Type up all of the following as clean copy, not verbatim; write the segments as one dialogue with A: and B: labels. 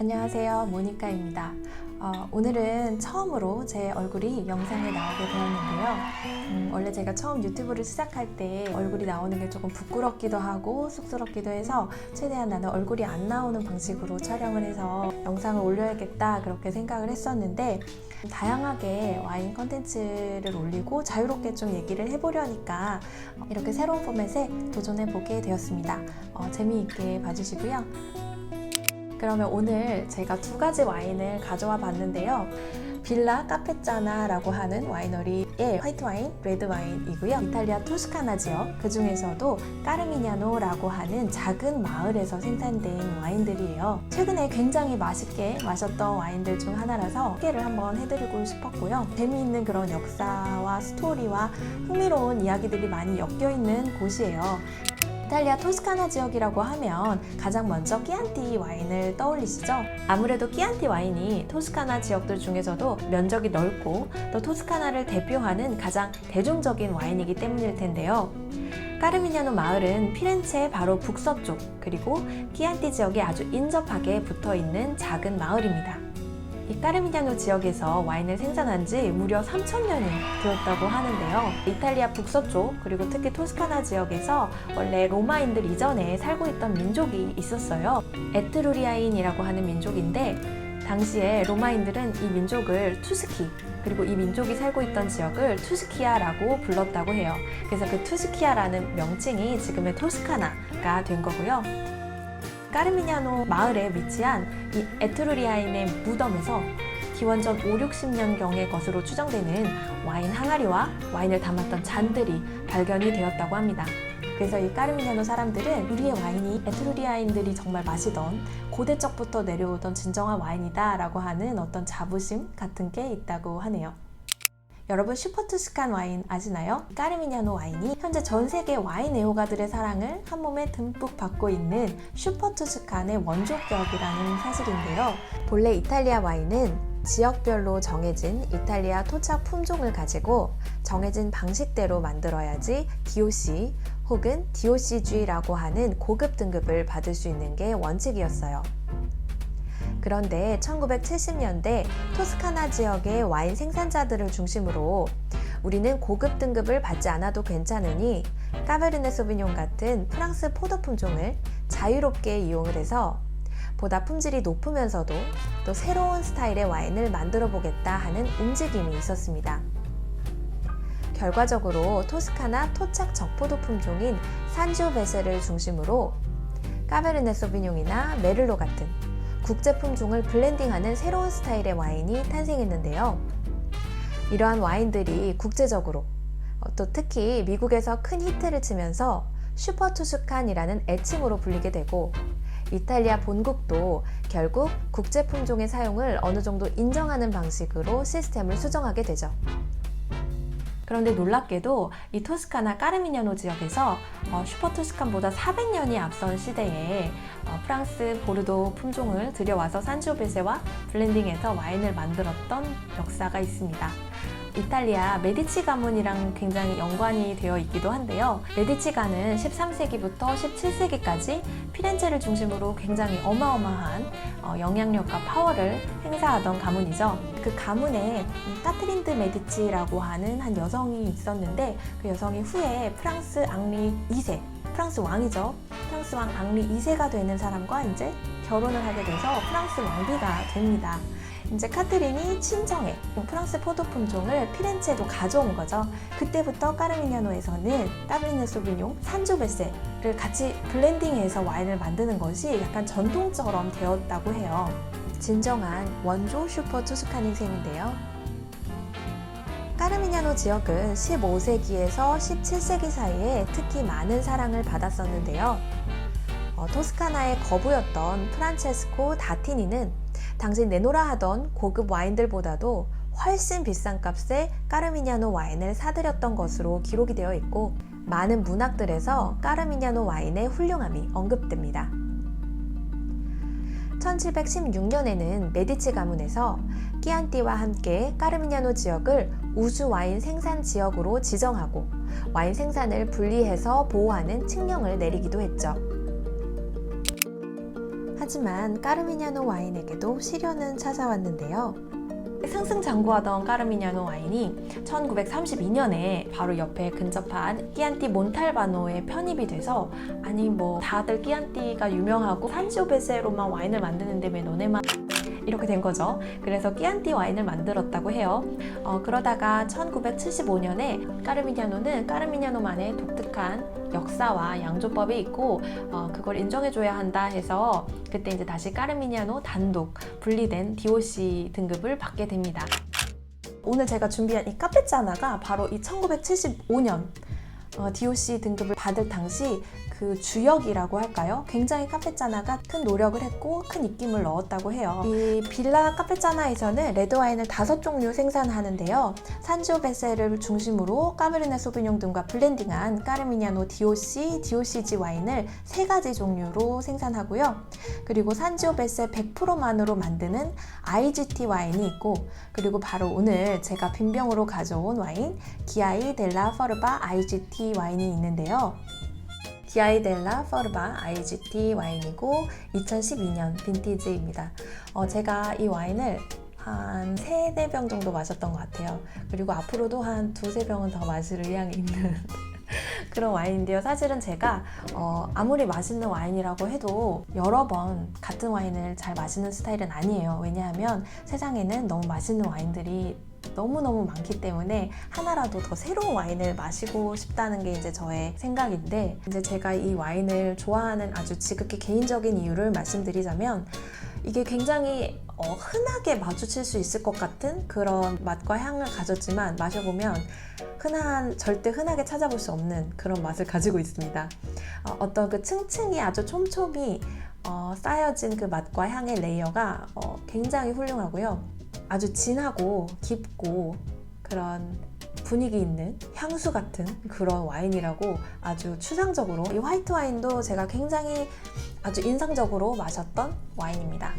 A: 안녕하세요, 모니카입니다. 오늘은 처음으로 제 얼굴이 영상에 나오게 되었는데요. 원래 제가 처음 유튜브를 시작할 때 얼굴이 나오는 게 조금 부끄럽기도 하고 쑥스럽기도 해서 최대한 나는 얼굴이 안 나오는 방식으로 촬영을 해서 영상을 올려야겠다 그렇게 생각을 했었는데, 다양하게 와인 컨텐츠를 올리고 자유롭게 좀 얘기를 해보려니까 이렇게 새로운 포맷에 도전해보게 되었습니다. 재미있게 봐주시고요. 그러면 오늘 제가 두 가지 와인을 가져와 봤는데요. 빌라 카페짜나라고 하는 와이너리의 화이트 와인, 레드 와인이고요. 이탈리아 토스카나 지역, 그 중에서도 까르미냐노라고 하는 작은 마을에서 생산된 와인들이에요. 최근에 굉장히 맛있게 마셨던 와인들 중 하나라서 소개를 한번 해드리고 싶었고요. 재미있는 그런 역사와 스토리와 흥미로운 이야기들이 많이 엮여있는 곳이에요. 이탈리아 토스카나 지역이라고 하면 가장 먼저 끼안티 와인을 떠올리시죠? 아무래도 끼안티 와인이 토스카나 지역들 중에서도 면적이 넓고 또 토스카나를 대표하는 가장 대중적인 와인이기 때문일 텐데요. 까르미냐노 마을은 피렌체 바로 북서쪽, 그리고 끼안티 지역에 아주 인접하게 붙어있는 작은 마을입니다. 이 까르미냐노 지역에서 와인을 생산한 지 무려 3000년이 되었다고 하는데요. 이탈리아 북서쪽, 그리고 특히 토스카나 지역에서 원래 로마인들 이전에 살고 있던 민족이 있었어요. 에트루리아인이라고 하는 민족인데, 당시에 로마인들은 이 민족을 투스키, 그리고 이 민족이 살고 있던 지역을 투스키아라고 불렀다고 해요. 그래서 그 투스키아라는 명칭이 지금의 토스카나가 된 거고요. 까르미냐노 마을에 위치한 이 에트루리아인의 무덤에서 기원전 5,60년경의 것으로 추정되는 와인 항아리와 와인을 담았던 잔들이 발견이 되었다고 합니다. 그래서 이 까르미냐노 사람들은 우리의 와인이 에트루리아인들이 정말 마시던 고대적부터 내려오던 진정한 와인이다 라고 하는 어떤 자부심 같은 게 있다고 하네요. 여러분, 슈퍼투스칸 와인 아시나요? 까르미냐노 와인이 현재 전 세계 와인 애호가들의 사랑을 한 몸에 듬뿍 받고 있는 슈퍼투스칸의 원조격이라는 사실인데요. 본래 이탈리아 와인은 지역별로 정해진 이탈리아 토착 품종을 가지고 정해진 방식대로 만들어야지 DOC 혹은 DOCG라고 하는 고급 등급을 받을 수 있는 게 원칙이었어요. 그런데 1970년대 토스카나 지역의 와인 생산자들을 중심으로 우리는 고급 등급을 받지 않아도 괜찮으니 까베르네 소비뇽 같은 프랑스 포도 품종을 자유롭게 이용을 해서 보다 품질이 높으면서도 또 새로운 스타일의 와인을 만들어 보겠다 하는 움직임이 있었습니다. 결과적으로 토스카나 토착 적포도 품종인 산지오베세를 중심으로 까베르네 소비뇽이나 메를로 같은 국제 품종을 블렌딩하는 새로운 스타일의 와인이 탄생했는데요. 이러한 와인들이 국제적으로 또 특히 미국에서 큰 히트를 치면서 슈퍼투스칸이라는 애칭으로 불리게 되고, 이탈리아 본국도 결국 국제 품종의 사용을 어느 정도 인정하는 방식으로 시스템을 수정하게 되죠. 그런데 놀랍게도 이 토스카나 까르미냐노 지역에서 슈퍼투스칸보다 400년이 앞선 시대에 프랑스 보르도 품종을 들여와서 산지오베세와 블렌딩해서 와인을 만들었던 역사가 있습니다. 이탈리아 메디치 가문이랑 굉장히 연관이 되어 있기도 한데요. 메디치가는 13세기부터 17세기까지 피렌체를 중심으로 굉장히 어마어마한 영향력과 파워를 행사하던 가문이죠. 그 가문에 까트린 드 메디치라고 하는 한 여성이 있었는데, 그 여성이 후에 프랑스 앙리 2세, 프랑스 왕이죠. 프랑스 왕 앙리 2세가 되는 사람과 이제 결혼을 하게 돼서 프랑스 왕비가 됩니다. 이제 카트린이 친정에 프랑스 포도 품종을 피렌체로 가져온 거죠. 그때부터 까르미냐노에서는 까베르네 소비뇽, 산지오베세를 같이 블렌딩해서 와인을 만드는 것이 약간 전통처럼 되었다고 해요. 진정한 원조 슈퍼투스칸인 셈인데요. 까르미냐노 지역은 15세기에서 17세기 사이에 특히 많은 사랑을 받았었는데요. 토스카나의 거부였던 프란체스코 다티니는 당시 내놓으라 하던 고급 와인들보다도 훨씬 비싼 값에 까르미냐노 와인을 사들였던 것으로 기록이 되어 있고, 많은 문학들에서 까르미냐노 와인의 훌륭함이 언급됩니다. 1716년에는 메디치 가문에서 끼안티와 함께 까르미냐노 지역을 우주 와인 생산 지역으로 지정하고 와인 생산을 분리해서 보호하는 칙령을 내리기도 했죠. 하지만 까르미냐노 와인에게도 시련은 찾아왔는데요. 승승장구하던 까르미냐노 와인이 1932년에 바로 옆에 근접한 끼안티 몬탈바노에 편입이 돼서, 아니 뭐 다들 끼안티가 유명하고 산지오베세로만 와인을 만드는데 왜 너네만 이렇게 된 거죠. 그래서 끼안티 와인을 만들었다고 해요. 그러다가 1975년에 까르미냐노는 까르미냐노만의 독특한 역사와 양조법이 있고 그걸 인정해줘야 한다 해서 그때 이제 다시 까르미냐노 단독 분리된 DOC 등급을 받게 됩니다. 오늘 제가 준비한 이 카페짜나가 바로 이 1975년 DOC 등급을 받을 당시 그 주역이라고 할까요? 굉장히 카페짜나가 큰 노력을 했고 큰 입김을 넣었다고 해요. 이 빌라 카페짜나에서는 레드와인을 5종류 생산하는데요. 산지오베세를 중심으로 까베르네 소비뇽 등과 블렌딩한 까르미냐노 DOC, DOCG 와인을 3가지 종류로 생산하고요. 그리고 산지오베세 100%만으로 만드는 IGT 와인이 있고, 그리고 바로 오늘 제가 빈병으로 가져온 와인 기아이 델라 퍼르바 IGT 와인이 있는데요. 기아이 델라 퍼르바 IGT 와인이고 2012년 빈티지입니다. 제가 이 와인을 한 3-4병 정도 마셨던 것 같아요. 그리고 앞으로도 한 2-3병은 더 마실 의향이 있는 그런 와인인데요. 사실은 제가 아무리 맛있는 와인이라고 해도 여러 번 같은 와인을 잘 마시는 스타일은 아니에요. 왜냐하면 세상에는 너무 맛있는 와인들이 너무너무 많기 때문에 하나라도 더 새로운 와인을 마시고 싶다는 게 이제 저의 생각인데, 이제 제가 이 와인을 좋아하는 아주 지극히 개인적인 이유를 말씀드리자면, 이게 굉장히 흔하게 마주칠 수 있을 것 같은 그런 맛과 향을 가졌지만 마셔보면 절대 흔하게 찾아볼 수 없는 그런 맛을 가지고 있습니다. 어떤 그 층층이 아주 촘촘히 쌓여진 그 맛과 향의 레이어가 굉장히 훌륭하고요. 아주 진하고 깊고 그런 분위기 있는 향수 같은 그런 와인이라고 아주 추상적으로, 이 화이트 와인도 제가 굉장히 아주 인상적으로 마셨던 와인입니다.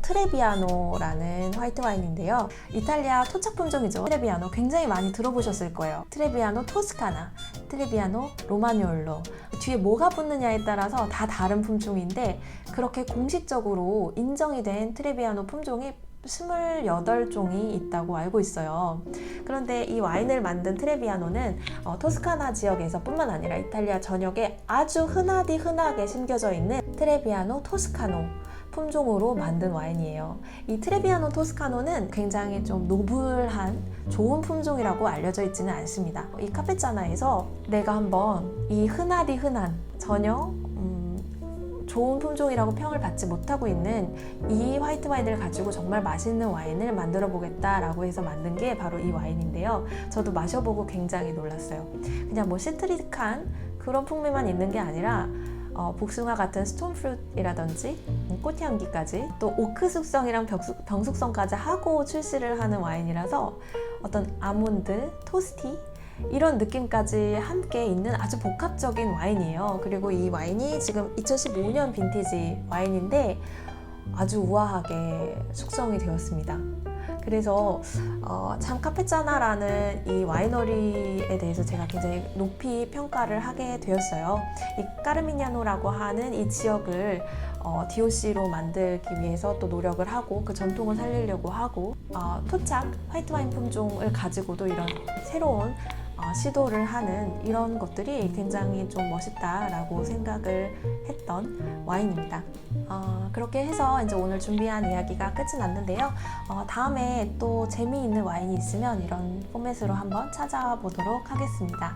A: 트레비아노라는 화이트 와인인데요. 이탈리아 토착 품종이죠. 트레비아노 굉장히 많이 들어보셨을 거예요. 트레비아노 토스카나, 트레비아노 로마뇰로, 뒤에 뭐가 붙느냐에 따라서 다 다른 품종인데, 그렇게 공식적으로 인정이 된 트레비아노 품종이 28종이 있다고 알고 있어요. 그런데 이 와인을 만든 트레비아노는 토스카나 지역에서 뿐만 아니라 이탈리아 전역에 아주 흔하게 심겨져 있는 트레비아노 토스카노 품종으로 만든 와인이에요. 이 트레비아노 토스카노는 굉장히 좀 노블한 좋은 품종이라고 알려져 있지는 않습니다. 이 카페짜나에서 내가 한번 이 흔한 전혀 좋은 품종이라고 평을 받지 못하고 있는 이 화이트 와인을 가지고 정말 맛있는 와인을 만들어 보겠다라고 해서 만든 게 바로 이 와인인데요. 저도 마셔보고 굉장히 놀랐어요. 그냥 뭐 시트릿한 그런 풍미만 있는 게 아니라 복숭아 같은 스톤프루트이라든지 꽃향기까지, 또 오크 숙성이랑 병숙성까지 하고 출시를 하는 와인이라서 어떤 아몬드, 토스티 이런 느낌까지 함께 있는 아주 복합적인 와인이에요. 그리고 이 와인이 지금 2015년 빈티지 와인인데 아주 우아하게 숙성이 되었습니다. 그래서 참 카페짜나라는 이 와이너리에 대해서 제가 굉장히 높이 평가를 하게 되었어요. 이 까르미냐노라고 하는 이 지역을 DOC로 만들기 위해서 또 노력을 하고 그 전통을 살리려고 하고, 토착 화이트 와인 품종을 가지고도 이런 새로운 시도를 하는 이런 것들이 굉장히 좀 멋있다라고 생각을 했던 와인입니다. 그렇게 해서 이제 오늘 준비한 이야기가 끝이 났는데요. 다음에 또 재미있는 와인이 있으면 이런 포맷으로 한번 찾아보도록 하겠습니다.